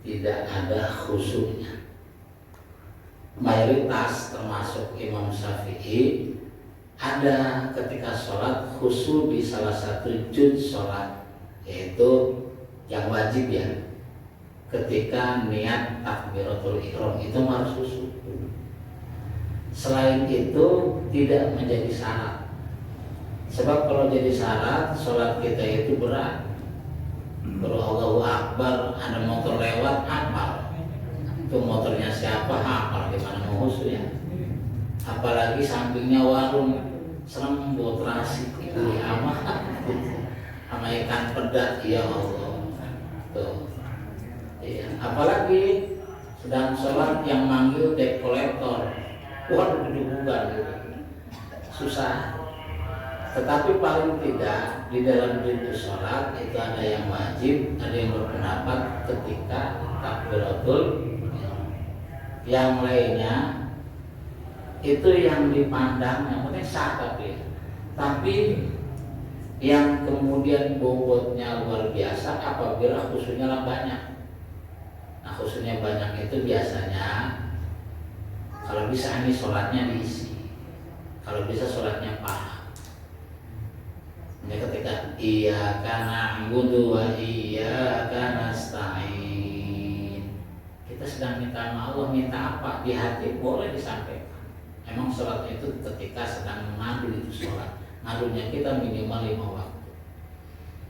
tidak ada khusyuknya. Mayoritas termasuk Imam Syafi'i ada ketika sholat khusyuk di salah satu juz sholat, yaitu yang wajib ya, ketika niat takbiratul ihram itu harus khusyuk. Selain itu tidak menjadi syarat. Sebab kalau jadi syarat, sholat kita itu berat. Kalau Allahu Akbar, ada motor lewat, hafal. Itu motornya siapa, hafal, gimana mau khusyuk ya. Apalagi sampingnya warung, serem buat terasi, itu sama ikan pedat, ya Allah. Tuh. Ya. Apalagi sedang sholat yang manggil debt collector. Waduh, kedudukan gitu. Susah. Tetapi paling tidak di dalam rindu sholat itu ada yang wajib, ada yang berpendapat ketika takbiratul, yang lainnya itu yang dipandang yang penting sah, tapi yang kemudian bobotnya luar biasa apabila khusyuknya banyak. Nah, khusyuknya banyak itu biasanya kalau bisa ini sholatnya diisi, kalau bisa sholatnya parah. Ini ketika iyyaka na'budu wa iyyaka nasta'in, kita sedang minta sama Allah, minta apa di hati boleh disampaikan. Emang sholat itu ketika sedang mengadu itu sholat, ngadunya kita minimal 5 waktu.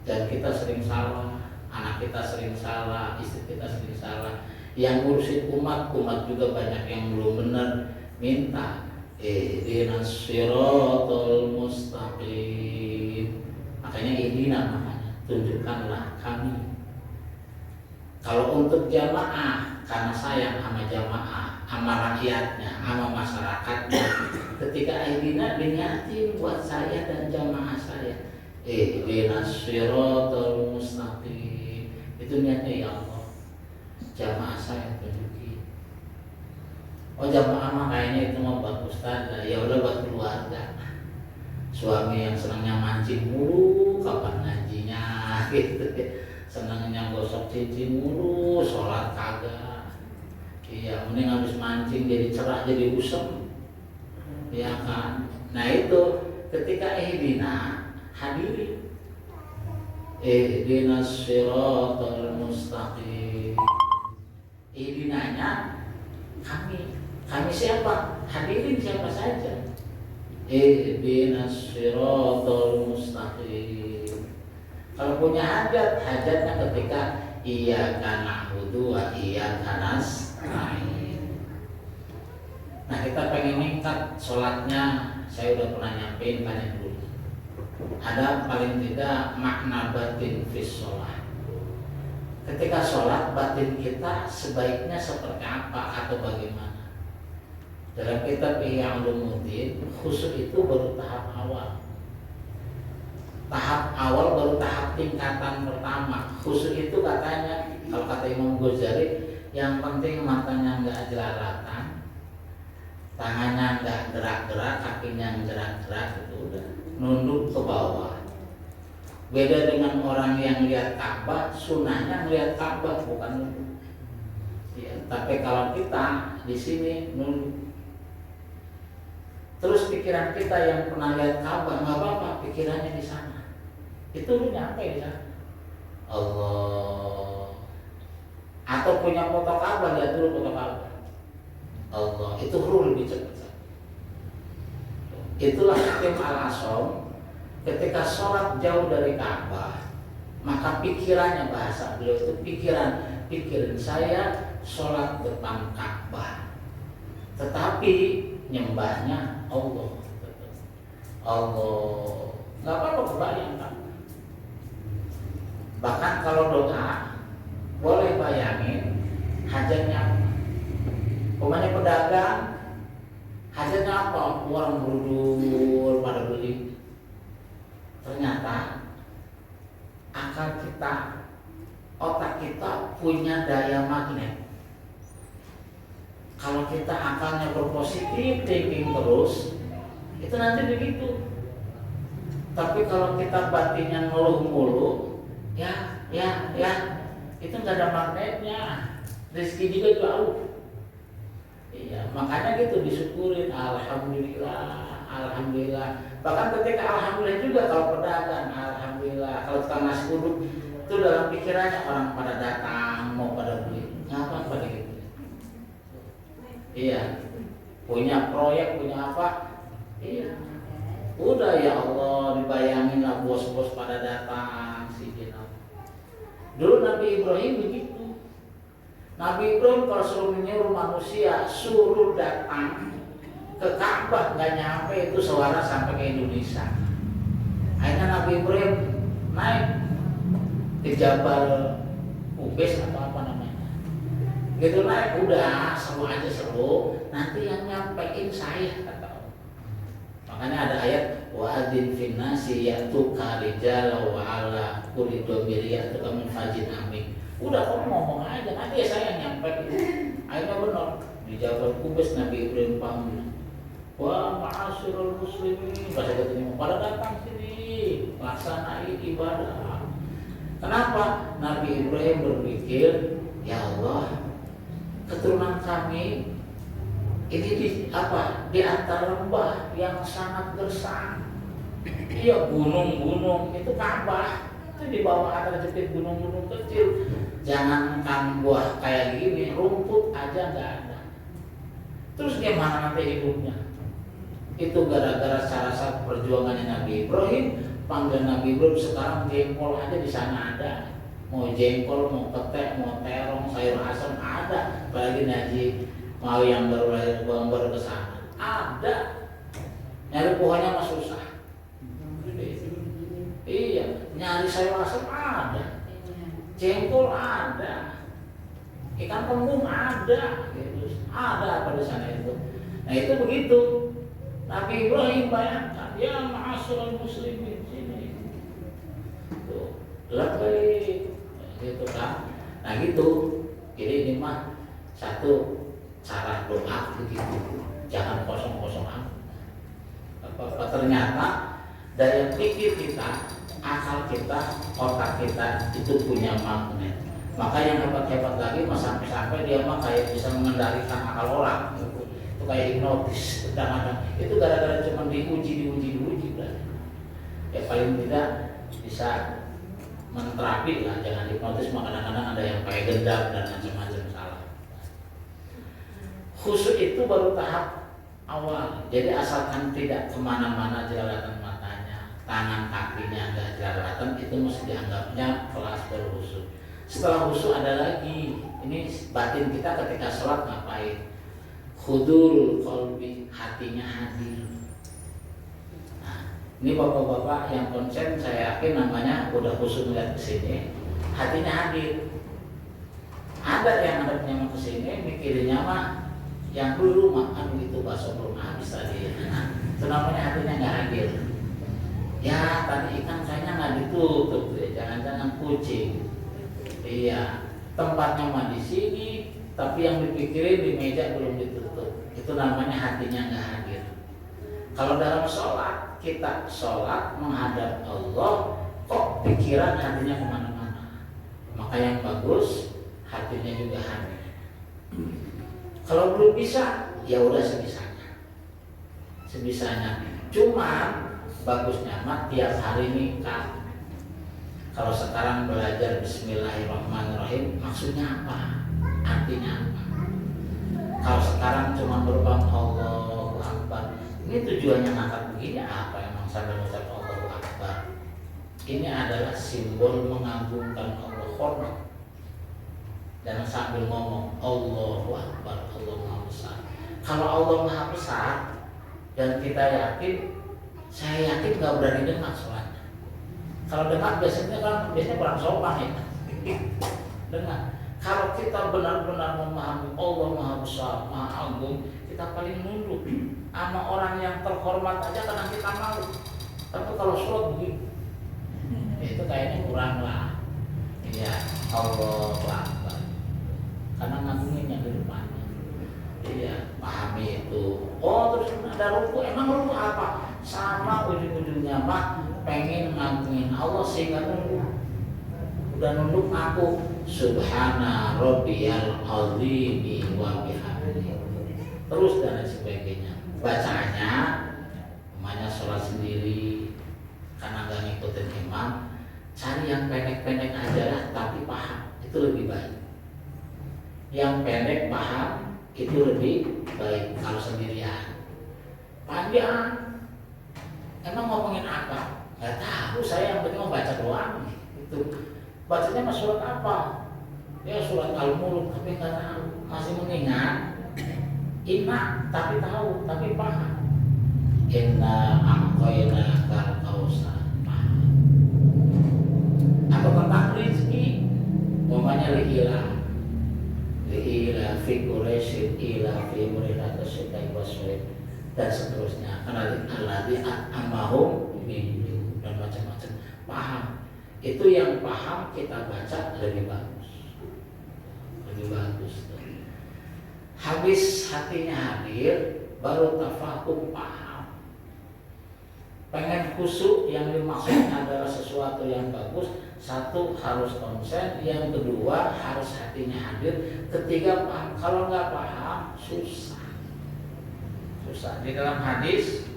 Dan kita sering salah, anak kita sering salah, istri kita sering salah. Yang ngurusin umat juga banyak yang belum benar. Minta ihdinas siratal mustaqim. Makanya namanya tunjukkanlah kami. Kalau untuk jamaah, karena sayang sama jamaah, sama rakyatnya, sama masyarakatnya, ketika ihdina diniatin buat saya dan jamaah saya. Ihdinas siratal mustaqim. Itu niatnya ya Allah. Jamaah saya tunjukin. Oh, jamaah mah kayaknya itu mau buat ustaz, ya udah buat keluarga. Suami yang senangnya mancing mulu, kapan ngajinya gitu. Senangnya gosok cincin mulu, sholat kagak. Iya, mending habis mancing jadi cerah, jadi usem. Ya kan? Nah itu ketika ihdina hadirin. Ihdinas siratal mustaqim. Ihdinanya kami siapa? Hadirin siapa saja. Ihdinas siratal mustaqim. Kalau punya hajatnya ketika iyyaka na'budu wa iyyaka nasta'in. Nah, kita pengen ningkat sholatnya, saya udah pernah nyampein tanya dulu. Ada paling tidak makna batin fis sholat. Ketika sholat, batin kita sebaiknya seperti apa atau bagaimana? Dalam kitab Ihya Ulumuddin, khusyuk itu baru tahap awal. Tahap awal baru tahap tingkatan pertama. Khusyuk itu katanya, kalau kata Imam Ghazali, yang penting matanya nggak jelalatan, tangannya nggak gerak-gerak, kakinya gerak-gerak, itu udah nunduk ke bawah. Beda dengan orang yang lihat Ka'bah, sunnahnya melihat Ka'bah bukan nunduk. Ya, tapi kalau kita di sini nunduk. Terus pikiran kita yang pernah lihat Ka'bah nggak apa-apa, pikirannya di sana. Itu lu nyampe di sana. Allah. Atau punya foto Ka'bah, lihat dulu foto Ka'bah. Allah, itu huruf lebih cepat. Itulah Hakim Al-Asom. Ketika sholat jauh dari Ka'bah, maka pikirannya, bahasa beliau itu pikiran saya sholat depan Ka'bah, tetapi nyembahnya Allah. Allah, nggak apa-apa kebayangkan. Bahkan kalau doa boleh bayangin hajatnya. Pokoknya pedagang hajatnya apa? Orang berdur pada beli. Ternyata akal kita, otak kita punya daya magnet. Kalau kita akalnya berpositif thinking terus, itu nanti begitu. Tapi kalau kita batinnya ngeluh mulu, ya, itu nggak ada magnetnya. rezeki juga jauh. Iya, makanya gitu disyukurin, alhamdulillah, alhamdulillah. Bahkan ketika alhamdulillah juga kalau pedagang, alhamdulillah. Kalau tukang nasi uduk itu dalam pikirannya orang pada datang mau pada beli, ngapa pada gitu? Iya, punya proyek, punya apa? Iya, udah ya Allah dibayangin lah bos-bos pada datang sih gitu. Dulu Nabi Ibrahim begitu. Nabi Ibrahim kalau suruh menyuruh manusia suruh datang ke Ka'bah nggak nyampe itu suara sampai ke Indonesia. Akhirnya Nabi Ibrahim naik ke Jabal Ubes atau apa namanya. Gitu naik udah seru aja seru. Nanti yang nyampein saya kata Allah. Makanya ada ayat wa'adzin finnasi ya'tuka rijala wa ala kulli dhamiri ya'tuka min fajin amin. Udah kamu ngomong aja, nanti ya saya yang nyampe. Akhirnya benar di Jabal Kubais Nabi Ibrahim panggil, wah ma'asyiral muslimin, bahasa katanya pada datang sini laksanain ibadah. Kenapa? Nabi Ibrahim berpikir, ya Allah, keturunan kami ini di antara lembah yang sangat gersang. Iya, gunung-gunung itu Ka'bah. Di bawah ada jepit gunung-gunung kecil. Jangankan buah kayak gini, rumput aja nggak ada. Terus gimana nanti hidupnya? Itu gara-gara cara perjuangannya Nabi Ibrahim. Panggilan Nabi Ibrahim sekarang jengkol aja di sana ada. Mau jengkol, mau petek, mau terong, sayur asam ada. Apalagi Naji mau yang baru lahir, baru ke sana ada. Nyari pohonnya mah susah. Iya, nyari sayur asam ada, jengkol ada, ikan kembung ada, gitu. Ada apa di sana itu? Nah itu begitu. Nabi Ibrahim bayangkan, ya ma'asyiral muslimin sini, tuh, lebih, gitu kan? Nah gitu. Jadi ini mah satu cara doa begitu, jangan kosong-kosong apa ternyata daya pikir kita, akal kita, otak kita itu punya magnet. Maka yang hebat-hebat lagi mah sampai dia mah kayak bisa mengendalikan akal orang. Itu kayak hipnotis. Kadang-kadang itu gara-gara cuma diuji berarti. Ya paling tidak bisa menterapi lah, jangan hipnotis. Maka kadang-kadang ada yang kayak gendam dan macam-macam salah. Khusyuk itu baru tahap awal. Jadi asalkan tidak kemana-mana jelalatan matanya, tangan kakinya nggak jelalatan, itu mesti dianggapnya kelas berkhusyuk. Setelah khusyuk ada lagi, ini batin kita ketika sholat ngapain? Khudurul qalbi, hatinya hadir. Nah, ini bapak-bapak yang konsen saya yakin namanya udah khusyuk melihat ke sini, hatinya hadir. Ada yang hadapnya ke sini mikirinnya mah yang dulu makan itu bakso belum habis tadi. Nah, itu namanya hatinya nggak hadir. Ya tadi ikan kayaknya nggak ditutup, ya. Jangan-jangan kucing. Iya, tempatnya mah di sini, tapi yang dipikirin di meja belum ditutup. Itu namanya hatinya nggak hadir. Kalau dalam sholat, kita sholat menghadap Allah, kok pikiran hatinya kemana-mana. Maka yang bagus, hatinya juga hadir. Kalau belum bisa, ya udah sebisanya. Cuma bagusnya mah tiap hari nikah. Kalau sekarang belajar Bismillahirrahmanirrahim, maksudnya apa? Artinya apa? Kalau sekarang cuma berulang Allahu Akbar, ini tujuannya ngangkat begini apa? Emang sambil mengucap Allahu Akbar. Ini adalah simbol mengagungkan Allah, hormat. Dan sambil ngomong Allahu Akbar, Allah Maha Besar. Kalau Allah Maha Besar dan kita yakin, saya yakin nggak berani dengar sholatnya. Kalau dengar biasanya kurang sopan ya. Dengar. Kalau kita benar-benar memahami Allah Maha Besar, Maha Agung, kita paling nunduk. Sama orang yang terhormat aja kadang kita malu. Tapi kalau sholat begitu, itu kayaknya kurang lah. Iya, Allahu Akbar. Karena ngagunginnya di depannya. Iya, pahami itu. Oh, terus ada ruku. Emang ruku apa? Sama ujung-ujungnya mah pengen ngagungin Allah sehingga nunduk. Udah nunduk aku Subhana rabbiyal azimi wa bihamdihi. Terus dan lain sebagainya. Bacaannya namanya sholat sendiri karena gak ngikutin imam, cari yang pendek-pendek aja lah tapi paham, itu lebih baik. Yang pendek paham itu lebih baik. Kalau sendirian panjang, emang ngomongin apa? Gak tahu, saya yang penting mau baca doang. Itu bacanya mas surat apa? Ya surat Al-Mulk, tapi nggak tahu. Masih mengingat inna, tapi tahu, tapi paham. Inna a'tayna kal kautsar. Atau tentang rezeki, umpamanya liila fi Quraisy ila fi murina tasyikai waswid dan seterusnya. Karena alladzi amahum bihi dan macam-macam. Paham. Itu yang paham kita baca lebih bagus. Lebih bagus. Habis hatinya hadir, baru tafahum paham. Pengen khusyuk yang dimaksudnya adalah sesuatu yang bagus. Satu, harus konsen. Yang kedua, harus hatinya hadir. Ketiga, paham. Kalau nggak paham, susah. Susah. Di dalam hadis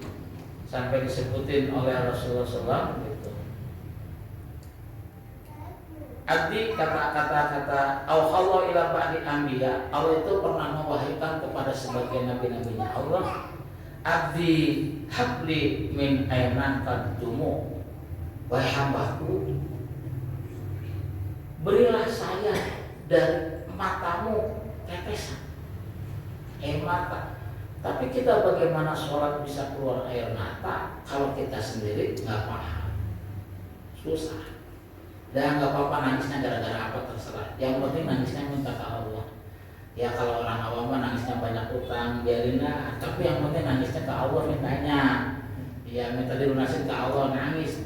sampai disebutin oleh Rasulullah SAW gitu. Arti kata Allah ila ba'di anbiya. Allah itu pernah mewahyukan kepada sebagian nabi-nabinya Allah, abdi habli min ainan kadumu, wahai hambaku, berilah saya dari matamu tetesan mata. Tapi kita bagaimana sholat bisa keluar air mata kalau kita sendiri nggak paham? Susah. Dan nggak apa-apa nangisnya gara-gara apa terserah. Yang penting nangisnya minta ke Allah. Ya kalau orang awam mah nangisnya banyak utang, biarin lah. Tapi yang penting nangisnya ke Allah mintanya. Ya minta dilunasin ke Allah, nangis.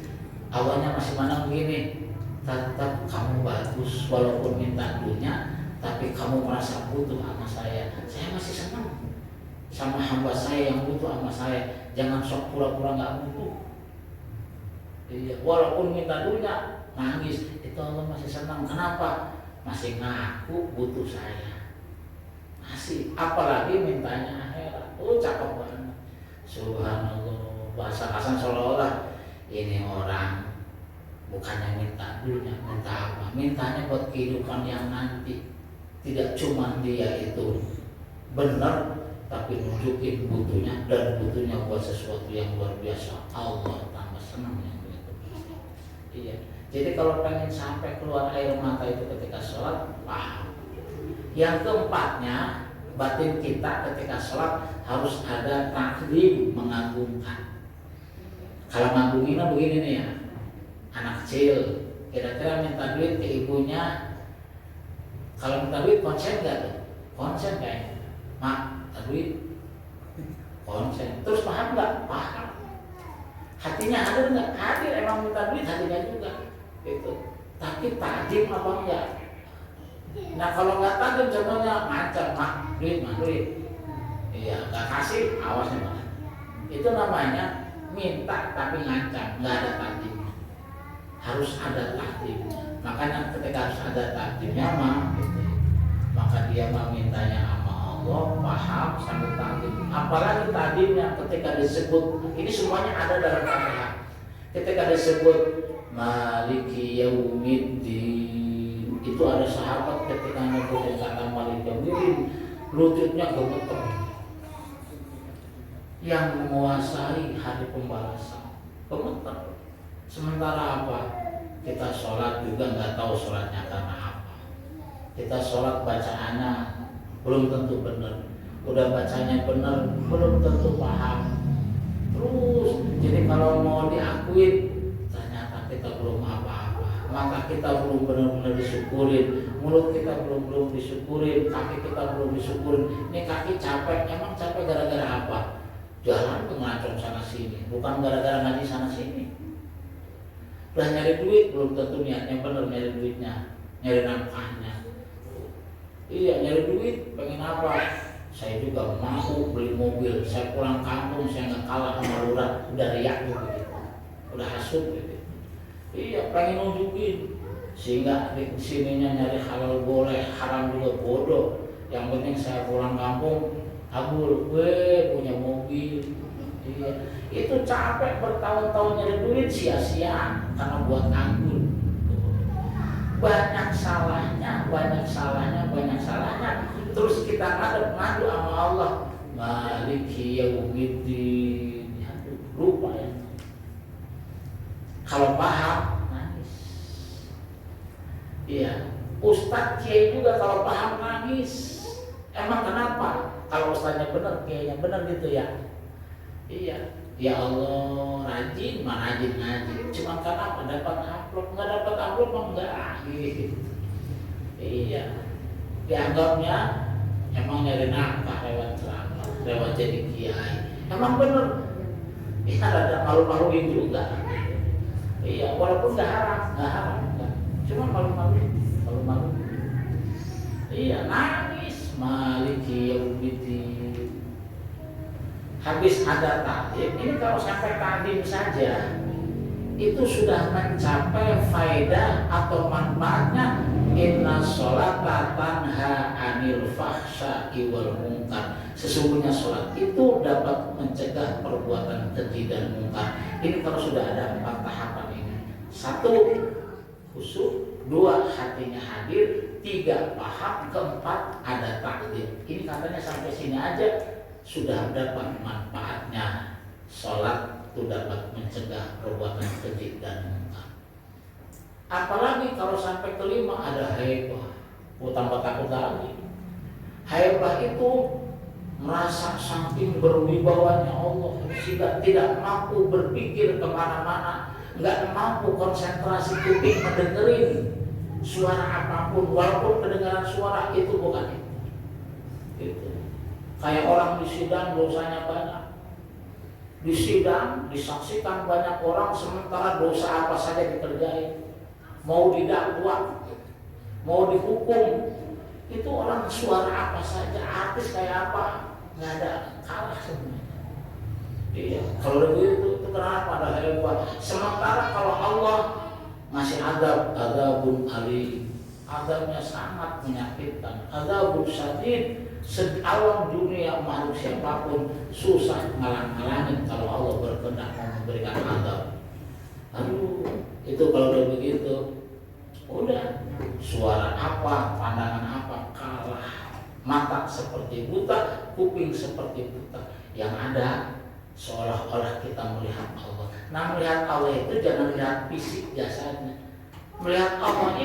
Allahnya masih mana begini. Tetap kamu bagus walaupun minta dunia, tapi kamu merasa butuh sama saya. Saya masih senang sama hamba saya yang butuh sama saya. Jangan sok pura-pura nggak butuh. Iya, walaupun minta dunia nangis, itu Allah masih senang. Kenapa? Masih ngaku butuh saya. Masih, apalagi mintanya akhirat. Oh cakep banget. Subhanallah. Bahasa Hasan seolah-olah ini orang bukannya minta dunia, minta apa? Mintanya buat kehidupan yang nanti. Tidak cuma dia itu benar, tapi nunjukin butuhnya, dan butuhnya buat sesuatu yang luar biasa. Allah tambah senang yang begitu. Iya. Jadi kalau pengen sampai keluar air mata itu ketika sholat, paham. Yang keempatnya, batin kita ketika sholat harus ada taklim, mengagungkan. Kalau ngagunginnya begini nih ya, anak kecil kira-kira minta duit ke ibunya, kalau minta duit konsen gak tuh? Konsen kayaknya. Mak, minta duit konsen. Terus paham gak? Paham. Hatinya hadir gak? Hadir, emang minta duit hatinya juga gitu. Tapi tajim apa enggak? Nah kalau nggak tajim contohnya macam mak duit. Iya, nggak kasih, awas nih Pak. Itu namanya minta tapi ngancam, nggak ada tajimnya. Harus ada tajimnya. Makanya ketika harus ada tajimnya mah gitu. Maka dia mah mintanya sama Allah, paham sambil tajim. Apalagi tajimnya ketika disebut, ini semuanya ada dalam Al-Quran. Ketika disebut Maliki Yaumiddin, itu ada sahabat ketika nyebutin kata Maliki Yaumiddin, lututnya gemeter. Yang menguasai hari pembalasan, gemeter. Sementara apa? Kita sholat juga nggak tahu sholatnya karena apa. Kita sholat bacaannya belum tentu benar. Udah bacanya benar, belum tentu paham. Terus, jadi kalau mau diakuin, kita belum apa-apa, maka kita belum benar-benar disyukurin, mulut kita belum disyukurin, kaki kita belum disyukurin. Ini kaki capek, emang capek gara-gara apa? Jalan ngacung sana sini, bukan gara-gara ngaji sana sini. Udah nyari duit, belum tentu niatnya benar nyari duitnya, nyari nafkahnya. Iya, nyari duit, pengen apa? Saya juga mau beli mobil, saya pulang kampung, saya nggak kalah sama lurah, udah riak gitu, udah hasut gitu. Iya, pengen nunjukin sehingga di sininya nyari halal boleh, haram juga bodoh. Yang penting saya pulang kampung, abul, gue punya mobil. Iya. Itu capek bertahun-tahun nyari duit sia-sia karena buat anggur. Banyak salahnya. Terus kita ngadu sama Allah, Maliki Yaumiddin. Lupa ya. Kalau paham nangis. Iya, Ustadz Kiai juga kalau paham nangis. Emang kenapa? Kalau ustadznya benar, kiainya benar gitu ya. Iya, ya Allah, rajin ngaji. Cuma kenapa dapat amplop, nggak dapat amplop enggak gitu. Iya, dianggapnya emang nyari nafkah lewat ceramah, lewat jadi kiai. Emang bener, ya ada malu-maluin juga. Iya, walaupun nggak haram, cuma malu-malu. Iya, nangis, Maliki Yaumiddin. Habis ada takdim, ini kalau sampai takdim saja, itu sudah mencapai faedah atau manfaatnya. Inna sholata tanha anil fahsya'i wal munkar. Sesungguhnya sholat itu dapat mencegah perbuatan keji dan munkar. Ini kalau sudah ada 4 tahapan ini. 1, khusyuk. 2, hatinya hadir. 3, paham. 4, ada takdir. Ini katanya sampai sini aja sudah dapat manfaatnya. Sholat itu dapat mencegah perbuatan keji dan munkar. Apalagi kalau sampai kelima ada haibah. Tambah takut lagi. Haibah itu merasa saking berwibawanya Allah sehingga tidak mampu berpikir kemana-mana, nggak mampu konsentrasi kuping mendengerin suara apapun, walaupun kedengaran suara itu bukan itu. Kayak orang di sidang dosanya banyak. Di sidang disaksikan banyak orang sementara dosa apa saja dikerjain. Mau didakwa, mau dihukum, itu orang suara apa saja, artis kayak apa, nggak ada, kalah semuanya. Iya, kalau begitu itu kenapa ada hebat? Sementara kalau Allah masih adabun alim, adabnya sangat menyakitkan, adabun syadid. Alam dunia makhluk siapapun susah ngalang-ngalangin kalau Allah berkehendak memberikan adab. Aduh, itu kalau udah begitu, udah suara apa, pandangan apa, kalah. Mata seperti buta, kuping seperti buta. Yang ada seolah-olah kita melihat Allah. Nah, melihat Allah itu jangan lihat fisik jasanya. Melihat Allah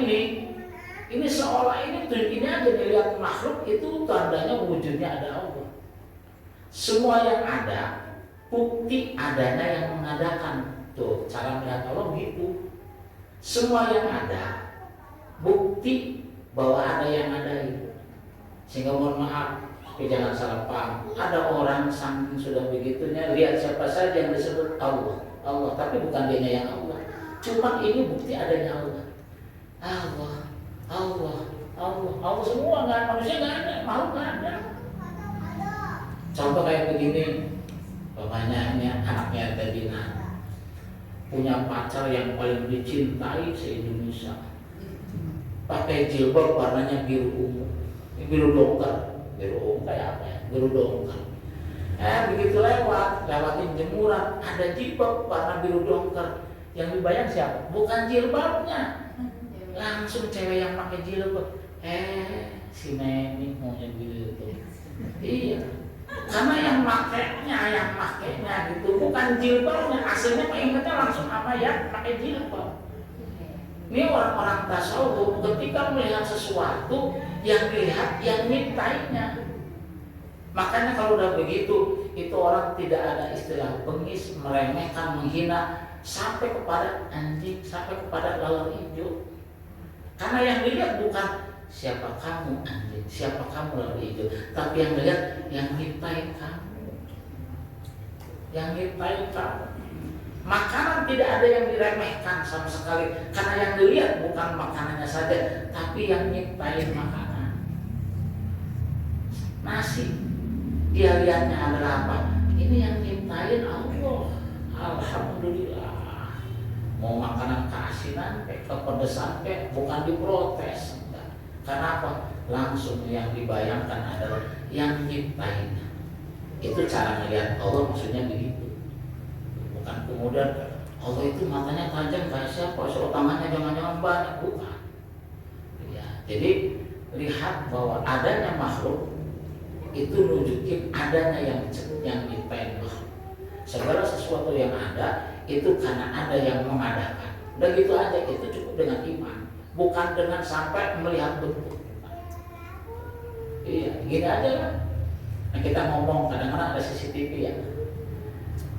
ini seolah ini aja dilihat makhluk itu tandanya wujudnya ada Allah. Semua yang ada bukti adanya yang mengadakan. Tuh cara melihat Allah gitu. Semua yang ada bukti bahwa ada yang ngadain. Sehingga mohon maaf, tapi jangan salah paham. Ada orang saking sudah begitunya lihat siapa saja yang disebut Allah, tapi bukan dia yang Allah. Cuma ini bukti adanya Allah. Allah semua, nggak, manusia nggak ada, makhluk nggak ada. Contoh kayak begini, bapaknya anaknya Tedina punya pacar yang paling dicintai se-Indonesia, pakai jilbab warnanya biru ungu, biru dongker kayak apa ya, biru dongker. Begitu lewatin jemuran, ada jilbab warna biru dongker. Yang dibayang siapa? Bukan jilbabnya, langsung cewek yang pakai jilbab. Si Neni maunya gitu. Iya, karena yang makainya gitu bukan jilbabnya, aslinya ingatnya langsung apa ya, pakai jilbab. Ini orang-orang tasawuf ketika melihat sesuatu yang dilihat yang nyiptainya. Makanya kalau udah begitu, itu orang tidak ada istilah bengis, meremehkan, menghina, sampai kepada anjing, sampai kepada lalat hijau. Karena yang dilihat bukan siapa kamu anjing, siapa kamu lalat hijau, tapi yang dilihat yang nyiptain kamu. Makanan tidak ada yang diremehkan sama sekali, karena yang dilihat bukan makanannya saja, tapi yang nyiptain makanan. Nasi, dia lihatnya adalah apa? Ini yang nyiptain Allah. Alhamdulillah. mau makanan keasinan kepedesan bukan diprotes. Enggak. Karena apa? Langsung yang dibayangkan adalah yang nyiptain. Itu cara melihat Allah, maksudnya begitu. Bukan kemudian Allah itu matanya tajam kayak siapa, soal tangannya jangan-jangan banyak, bukan. Ya, jadi lihat bahwa adanya makhluk itu nunjukin adanya yang nyiptain makhluk. Segala sesuatu yang ada itu karena ada yang mengadakan. Udah gitu aja, itu cukup dengan iman, bukan dengan sampai melihat bentuk. Iya, gini aja kan. Nah, kita ngomong kadang-kadang ada CCTV ya.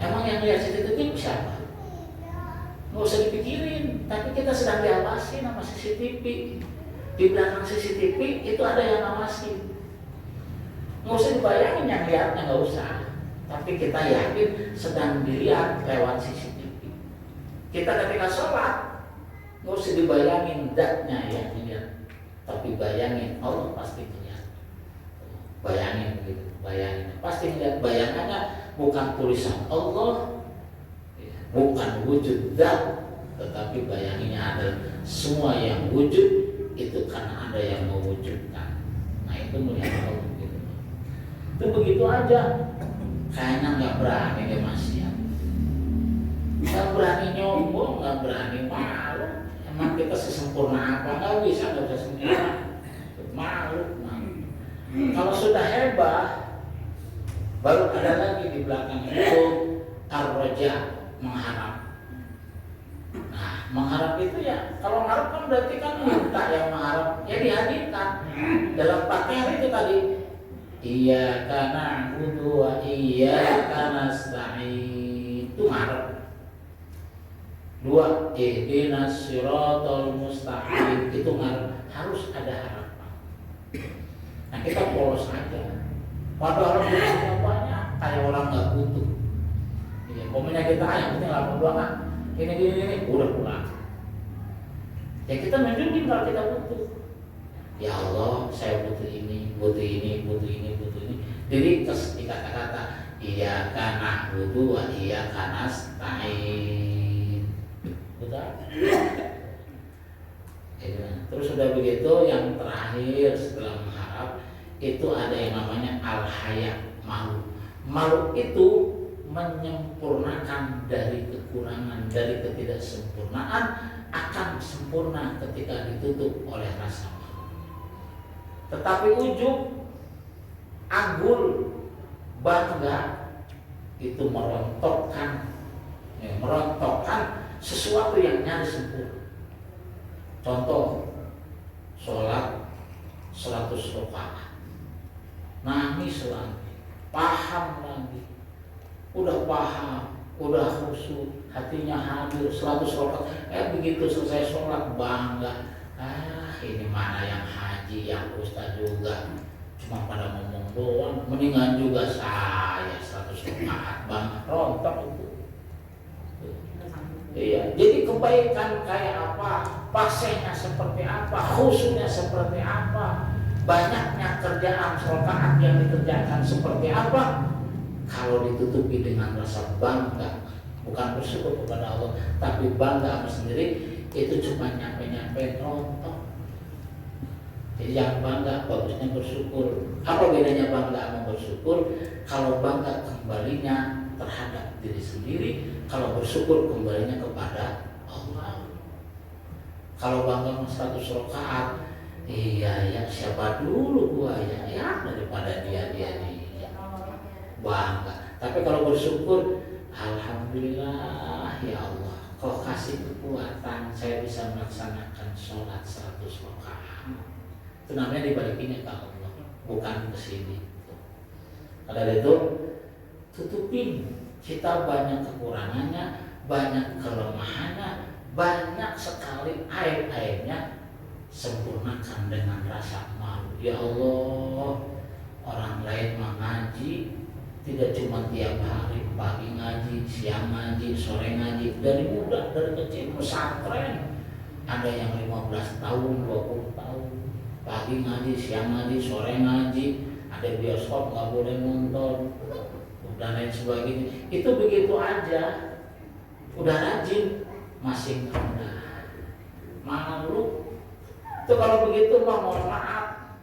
Emang yang lihat CCTV siapa? Nggak usah dipikirin, tapi kita sedang diawasi sama CCTV. Di belakang CCTV itu ada yang ngawasi. Nggak usah dibayangin yang lihatnya, nggak usah. Tapi kita yakin sedang dilihat lewat CCTV. Kita ketika sholat, nggak usah dibayangin zatnya yang dilihat, tapi bayangin Allah pasti melihat. Bayangin begitu, bayangin. Pasti melihat bayangannya bukan tulisan Allah, bukan wujud zat, tetapi bayanginnya ada semua yang wujud itu karena ada yang mewujudkan. Nah itu melihat Allah gitu. Itu begitu aja. Kayaknya nggak berani deh maksiat, nggak berani nyombong, nggak berani malu. Emang kita sesempurna apa? Nggak bisa sempurna. Malu. Kalau sudah hebat, baru ada lagi di belakang itu ar-raja, mengharap. Nah, mengharap itu ya, kalau mengharap kan berarti kan minta yang mengharap, ya dihadirkan. Dalam pakaian itu tadi, iyyaka na'budu wa iyyaka nasta'in, itu mengharap. Dua, ihdinas siratal mustaqim, itu mengharap, harus ada harapan. Nah kita polos aja, padahal butuhnya banyak, kayak orang nggak butuh. Ya, pokoknya kita yang penting lapor doang, ini, udah pulang. Ya kita nunjukin kalau kita butuh. Ya Allah, saya butuh ini. Jadi terus di kata-kata iyyaka na'budu wa iyyaka nasta'in. Betul? Terus sudah begitu, yang terakhir setelah mengharap itu ada yang namanya al-haya, malu. Malu itu menyempurnakan dari kekurangan, dari ketidaksempurnaan, akan sempurna ketika ditutup oleh rasa malu. Tetapi ujub, agul, bangga itu merontokkan sesuatu yang nyaris sempurna. Contoh, sholat 100 rakaat, nangis lagi, paham lagi, udah paham, udah khusyuk, hatinya hadir 100 rakaat. Begitu selesai sholat bangga, ini mana yang haji, yang ustaz juga cuma pada ngomong doang, mendingan juga saya 100 rakaat, bangga, rontok itu. Iya, jadi kebaikan kayak apa, pasenya seperti apa, khususnya seperti apa, banyaknya kerjaan rakaat yang dikerjakan seperti apa, kalau ditutupi dengan rasa bangga, bukan bersyukur kepada Allah, tapi bangga sama sendiri, itu cuma nyampe-nyampe rontok. Jadi yang bangga bagusnya bersyukur. Apa bedanya bangga sama bersyukur? Kalau bangga kembalinya terhadap diri sendiri, kalau bersyukur kembalinya kepada Allah. Kalau bangga 100 rakaat, iya ya siapa dulu gua ya daripada dia bangga. Tapi kalau bersyukur, alhamdulillah ya Allah, kau kasih kekuatan saya bisa melaksanakan sholat 100 rakaat. Itu namanya dibalikinnya ke Allah, bukan ke sini. Karena itu tutupin, kita banyak kekurangannya, banyak kelemahannya, banyak sekali aib-aibnya, sempurnakan dengan rasa malu. Ya Allah, orang lain mengaji tidak cuma tiap hari, pagi ngaji, siang ngaji, sore ngaji, dari muda, dari kecil pesantren, ada yang 15 tahun, 20 tahun, pagi ngaji, siang ngaji, sore ngaji, ada bioskop nggak boleh nonton dan lain sebagainya. Itu begitu aja, udah rajin masih rendah, malu. Itu kalau begitu mah mohon maaf,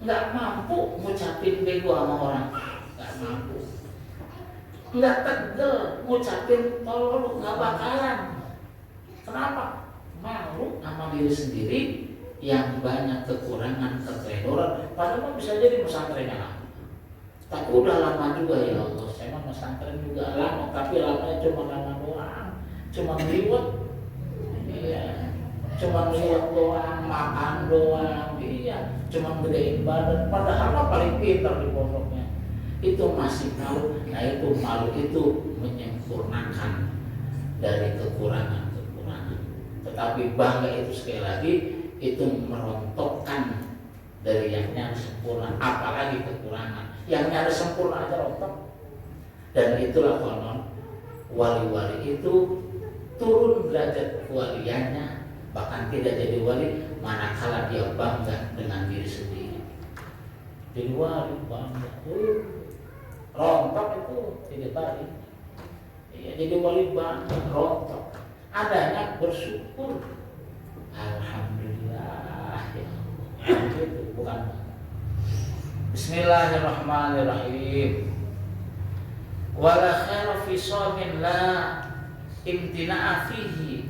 nggak mampu ngucapin bego sama orang, nggak mampu, nggak tegel ngucapin tolol, nggak bakalan. Kenapa? Malu sama diri sendiri yang banyak kekurangan, keteledoran. Padahal bisa jadi pesantrennya lama, tapi udah lama juga ya Allah. Saya mah pesantren juga lama, tapi lamanya cuma lama doang, cuma liwat, iya, cuma liwat doang, makan doang, iya, cuma gedein badan. Padahal mah paling pintar di pondoknya. Itu masih malu. Nah itu malu itu menyempurnakan dari kekurangan-kekurangan. Tetapi bangga itu sekali lagi itu merontokkan dari yang nyata sempurna, apalagi kekurangan. Yang nyata sempurna aja rontok. Dan itulah konon wali-wali itu turun derajat kewaliannya, bahkan tidak jadi wali manakala dia bangga dengan diri sendiri. Jadi wali bangga, rontok itu tidak baik. Ya, jadi wali bangga, rontok. Adanya bersyukur, alhamdulillah ya Allah. Itu bukan. Bismillahirrahmanirrahim. Wala khaira fi shamin la imtina'a fihi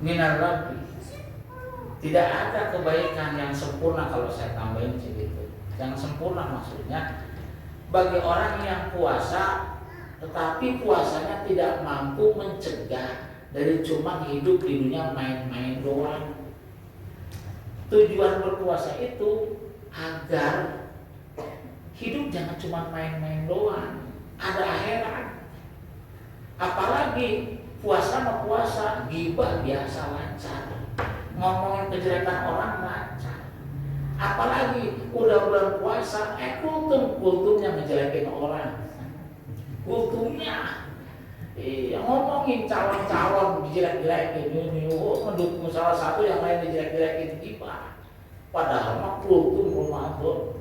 minar rabbi. Tidak ada kebaikan yang sempurna, kalau saya tambahin segitu. Yang sempurna maksudnya bagi orang yang puasa tetapi puasanya tidak mampu mencegah dari cuma hidup di dunia main-main doang. Tujuan berpuasa itu agar hidup jangan cuma main-main doang, ada akhirat. Apalagi puasa sama puasa, ghibah biasa lancar, ngomongin kejelekan orang lancar. Apalagi udah bulan puasa, kultumnya ngejelekin orang, kultumnya. Iya, ngomongin calon-calon dijelek-jelekin ini, mendukung salah satu yang lain dijelek-jelekin ghibah. Padahal mah kultum Ramadan.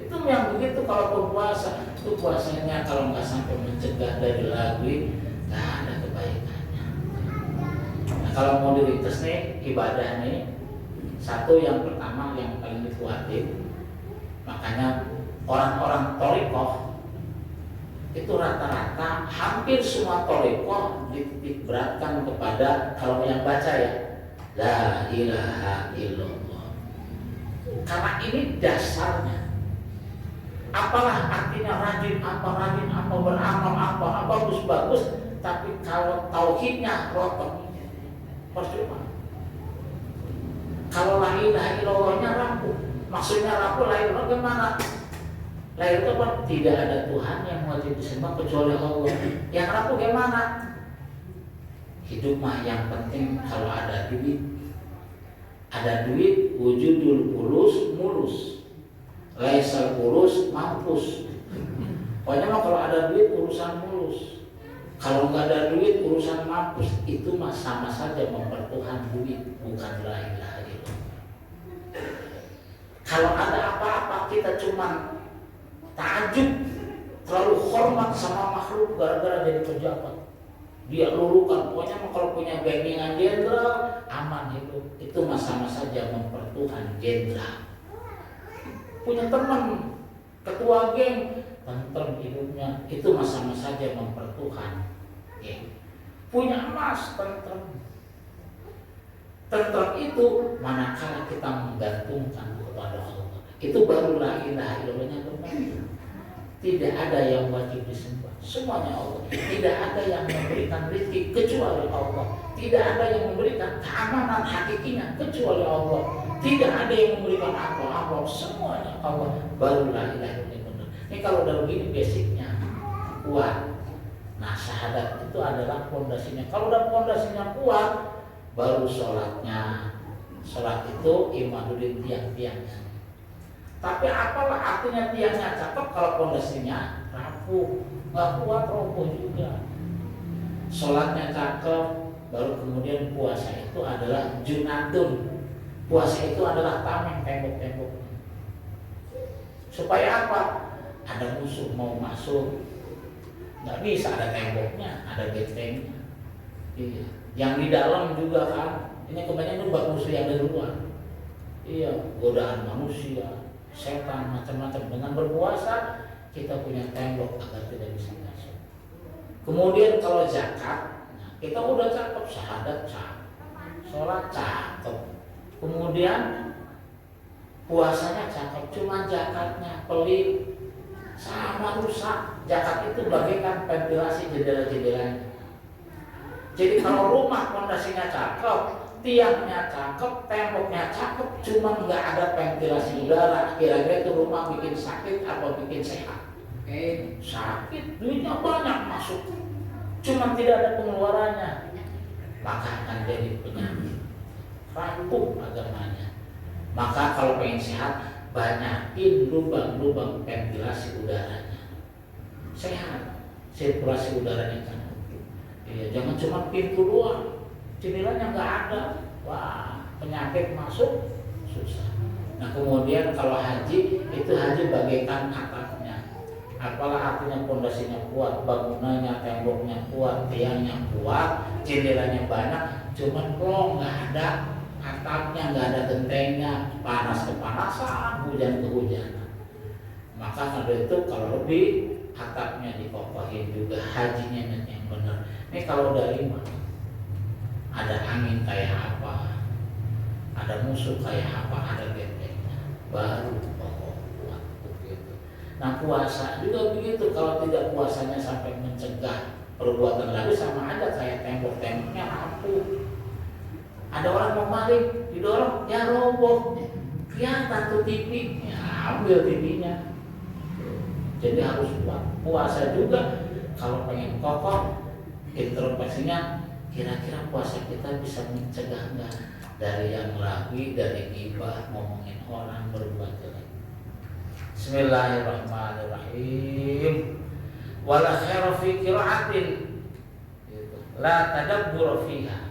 Itu yang begitu kalau berpuasa, itu puasanya kalau nggak sampai mencegah dari lagwi, nggak ada kebaikannya. Nah, kalau mau dirintis nih ibadah nih, satu yang pertama yang paling dikuatin, makanya orang-orang thariqah itu rata-rata hampir semua thariqah dititik beratkan kepada, kalau yang baca ya, la ilaha illallah. Karena ini dasarnya. Apalah artinya rajin apa, beramal apa bagus, tapi kalau tauhidnya rotok, percuma. Kalau la ilaha illallahnya rapuh, maksudnya rapuh, la ilaha gimana? La ilaha tidak ada Tuhan yang wajib disembah kecuali Allah. Yang rapuh gimana? Hidup mah yang penting kalau ada duit wujudul mulus. Laisal mulus mampus. Pokoknya mah kalau ada duit urusan mulus. Kalau nggak ada duit urusan mampus. Itu mah sama saja mempertuhan duit, bukan la ilaha illallah. Kalau ada apa-apa kita cuma takjub, terlalu hormat sama makhluk gara-gara jadi pejabat. Dia lulukan, pokoknya mah kalau punya backingan jenderal aman hidup. Itu mah sama saja mempertuhan jenderal. Punya teman ketua geng, tentrem hidupnya, itu sama saja mempertuhan geng. Punya emas, tentrem itu manakala kita menggantungkan kepada Allah, itu baru la ilaha illallahnya benar. Tidak ada yang wajib disembah, semuanya Allah. Tidak ada yang memberikan rezeki kecuali Allah. Tidak ada yang memberikan keamanan hakikinya kecuali Allah. Tidak ada yang memberikan apa-apa, semuanya Allah. Baru la ilaha illallah. Ini kalau udah begini basicnya kuat. Nah, syahadat itu adalah pondasinya. Kalau udah pondasinya kuat, baru sholatnya. Sholat itu imaduddin tiang-tiangnya. Tapi apalah artinya tiangnya cakep kalau pondasinya rapuh, nggak kuat, roboh juga. Sholatnya cakep, baru kemudian puasa itu adalah junatun. Puasa itu adalah tameng, tembok-tembok. Supaya apa? Ada musuh mau masuk, nggak bisa, ada temboknya, ada bentengnya. Iya. Yang di dalam juga kan, ini kebanyakan itu musuh yang dari luar. Iya, godaan manusia, setan, macam-macam. Dengan berpuasa kita punya tembok agar tidak bisa masuk. Kemudian kalau zakat, nah, kita udah cakep, syahadat cakep, sholat cakep. Kemudian puasanya cakep, cuma zakatnya pelit sama rusak. Zakat itu bagaikan ventilasi jendela-jendelanya. Jadi kalau rumah fondasinya cakep, tiangnya cakep, temboknya cakep, cuma nggak ada ventilasi udara, kira-kira itu rumah bikin sakit apa bikin sehat? Sakit, duitnya banyak masuk, cuma tidak ada pengeluarannya, maka akan jadi penyakit, rapuh agamanya. Maka kalau pengen sehat, banyakin lubang-lubang ventilasi udaranya, sehat, sirkulasi udaranya kan. Ya, jangan cuma pintu doang, jendelanya nggak ada, wah penyakit masuk susah. Nah kemudian kalau haji, itu haji bagaikan atapnya. Apalah artinya pondasinya kuat, bangunannya, temboknya kuat, tiangnya kuat, jendelanya banyak, cuman plong, nggak ada atapnya, nggak ada gentengnya, panas kepanasan, hujan kehujanan. Maka kalau itu kalau lebih atapnya dikokohin juga, hajinya yang benar. Ini kalau udah 5, ada angin kayak apa, ada musuh kayak apa, ada gentengnya, baru pokok kuat begitu. Nah puasa juga begitu, kalau tidak puasanya sampai mencegah perbuatan lagi, sama aja kayak tembok-temboknya rapuh. Ada orang mau maling, didorong, ya roboh, kelihatan tuh TV, ya ambil TV-nya. Jadi harus kuat. Puasa juga kalau pengen kokoh, introspeksinya kira-kira puasa kita bisa mencegah enggak dari yang lagi, dari ghibah, ngomongin orang, berbuat jelek. Bismillahirrahmanirrahim. Wala khairu fi qira'atin la tadabbur fiha.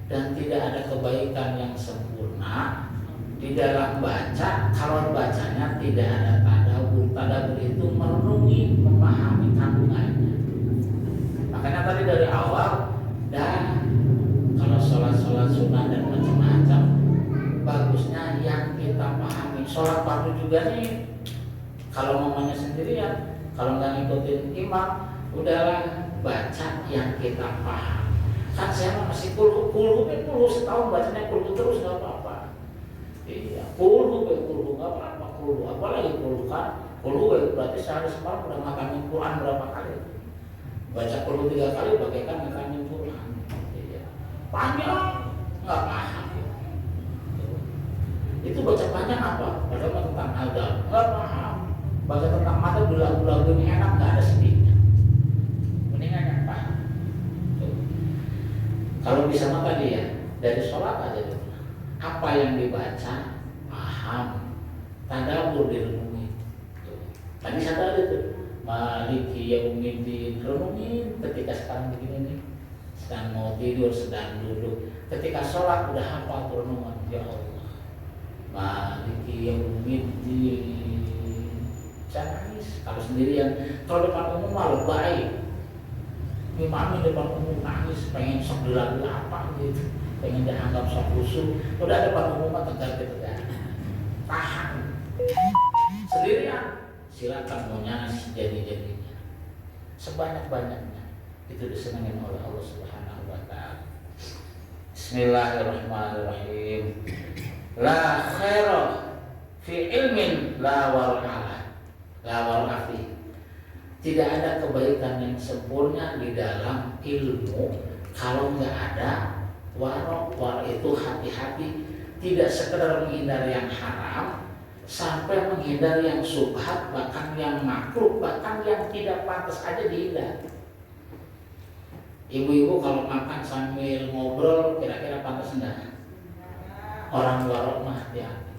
Dan tidak ada kebaikan yang sempurna di dalam baca kalau bacanya tidak ada tadabbur. Tadabbur itu merenungi, memahami kandungannya. Makanya tadi dari awal, dan kalau sholat sunnah dan macam-macam, bagusnya yang kita pahami. Sholat fardu juga nih, kalau mamanya sendirian, kalau nggak ngikutin imam, udahlah baca yang kita paham. Kan saya masih kulhu setahun bacanya kulhu terus nggak apa-apa. Iya, kulhu nggak apa-apa, kulhu apalagi kulhu kan, kulhu berarti sehari semalam udah ngatamin Quran berapa kali? Baca kulhu 3 kali bagaikan ngatamin Quran. Iya, panjang nggak paham. Itu baca panjang apa? Padahal tentang adab nggak paham. Baca tentang mata lagu-lagu ini enak nggak ada sedihnya. Mendingan yang paham. Kalau bisa mah tadi ya, dari sholat aja dulu. Apa yang dibaca, paham, tadabbur direnungi. Tadi sadar itu, Maliki Yaumiddin, renungin ketika sekarang begini nih, sedang mau tidur, sedang duduk. Ketika sholat udah hafal renungan, ya Allah, Maliki Yaumiddin. Jangan nangis. Kalau sendirian, kalau depan umum malah baik. Imam di depan umum nangis, pengen sok dilagu apa gitu, pengen dianggap sok khusyuk, udah depan umum tegar gitu kan, tahan. Sendirian, silakan mau nyanyi jadi-jadinya, sebanyak-banyaknya, itu disenangin oleh Allah Subhanahu Wa Taala. Bismillahirrahmanirrahim. La khaira fi ilmin la war'ala, la war'afi. Tidak ada kebaikan yang sempurna di dalam ilmu kalau nggak ada warok. Warok itu hati-hati, tidak sekedar menghindari yang haram, sampai menghindari yang subhat, bahkan yang makruh, bahkan yang tidak pantas aja dihindari. Ibu-ibu kalau makan sambil ngobrol, kira-kira pantas enggak? Orang warok mah hati-hati.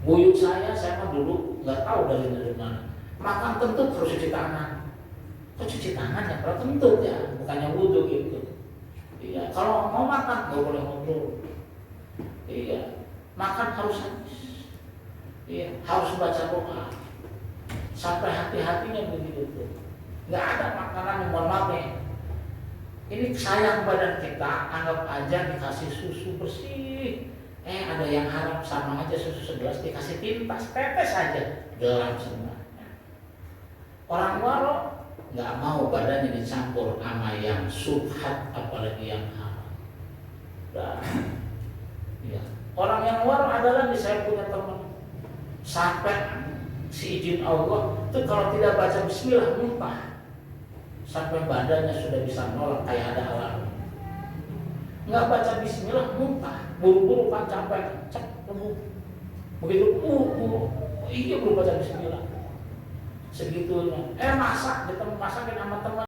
Buyut saya mah dulu nggak tahu dari mana. Makan kentut harus cuci tangan. Kok cuci tangan ya? Kalau kentut ya, bukannya wudhu gitu. Iya, kalau mau makan nggak boleh ngobrol. Iya, makan harus habis. Iya, harus baca doa. Sampai hati-hatinya begitu tuh. Nggak ada makanan yang mohon maaf nih. Ini sayang badan kita, anggap aja dikasih susu bersih. Ada yang haram, sama aja susu segelas dikasih tinta tetes aja, gelap semua. Orang warok nggak mau badannya dicampur sama yang subhat, apalagi yang haram. Dan, ya. Orang yang warok adalah saya punya teman sampai si izin Allah itu kalau tidak baca bismillah muntah. Sampai badannya sudah bisa nolak kayak ada alarm. Nggak baca bismillah muntah, buru-buru kan capek, cek tubuh. Begitu iya belum baca bismillah. Segitunya. Masak, masakin sama teman.